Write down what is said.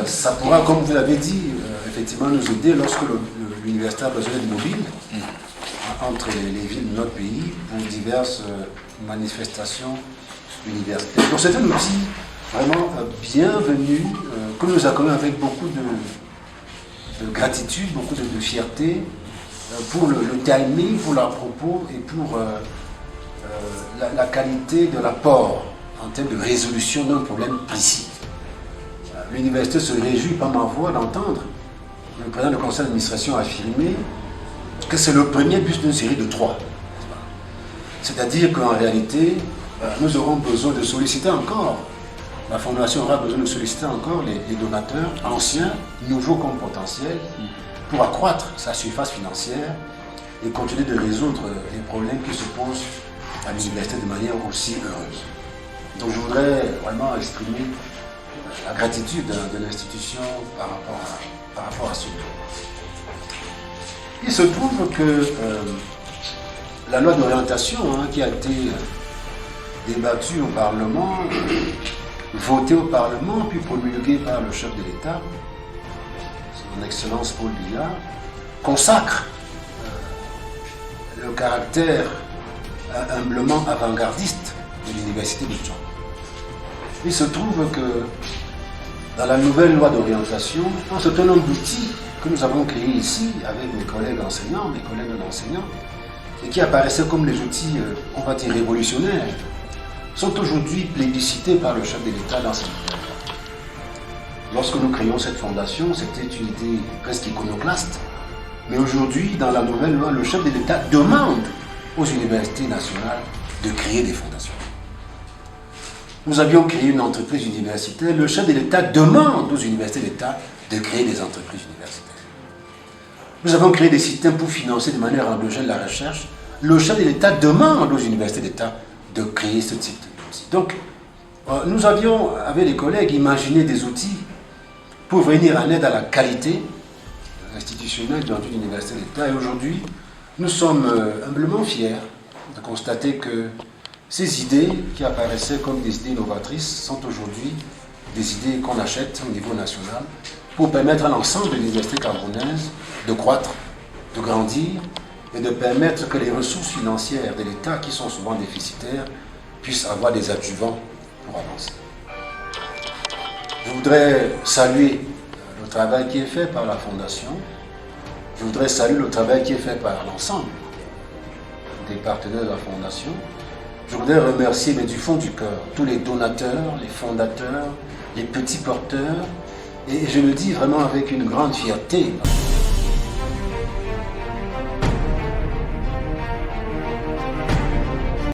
Ça pourra, comme vous l'avez dit, effectivement nous aider lorsque l'université a besoin d'être mobile entre les villes de notre pays pour diverses manifestations universitaires. Donc c'est un outil vraiment bienvenu que nous accueillons avec beaucoup de gratitude, beaucoup de fierté pour le timing, pour leur propos et pour la qualité de l'apport en termes de résolution d'un problème précis. L'université se réjouit par ma voix d'entendre le président du conseil d'administration affirmer que c'est le premier bus d'une série de 3. C'est-à-dire qu'en réalité, nous aurons besoin de solliciter encore, la fondation aura besoin de solliciter encore les donateurs, anciens, nouveaux comme potentiels, pour accroître sa surface financière et continuer de résoudre les problèmes qui se posent à l'université de manière aussi heureuse. Donc je voudrais vraiment exprimer la gratitude de l'institution par rapport à ce tour. Il se trouve que la loi d'orientation qui a été débattue au Parlement, votée au Parlement, puis promulguée par le chef de l'État, son Excellence Paul Biya, consacre le caractère humblement avant-gardiste de l'université de Tchon. Il se trouve que dans la nouvelle loi d'orientation, un certain nombre d'outils que nous avons créés ici avec mes collègues enseignants, mes collègues enseignants, et qui apparaissaient comme des outils, on va dire, révolutionnaires, sont aujourd'hui plébiscités par le chef de l'État dans cette loi. Lorsque nous créons cette fondation, c'était une idée presque iconoclaste, mais aujourd'hui, dans la nouvelle loi, le chef de l'État demande aux universités nationales de créer des fondations. Nous avions créé une entreprise universitaire. Le chef de l'État demande aux universités d'État de créer des entreprises universitaires. Nous avons créé des systèmes pour financer de manière endogène la recherche. Le chef de l'État demande aux universités d'État de créer ce type d'outils. Donc, nous avions, avec les collègues, imaginé des outils pour venir en aide à la qualité institutionnelle dans une université d'État. Et aujourd'hui, nous sommes humblement fiers de constater que ces idées qui apparaissaient comme des idées innovatrices sont aujourd'hui des idées qu'on achète au niveau national pour permettre à l'ensemble de l'université camerounaise de croître, de grandir et de permettre que les ressources financières de l'État, qui sont souvent déficitaires, puissent avoir des adjuvants pour avancer. Je voudrais saluer le travail qui est fait par la Fondation. Je voudrais saluer le travail qui est fait par l'ensemble des partenaires de la Fondation. Je voudrais remercier, mais du fond du cœur, tous les donateurs, les fondateurs, les petits porteurs, et je le dis vraiment avec une grande fierté.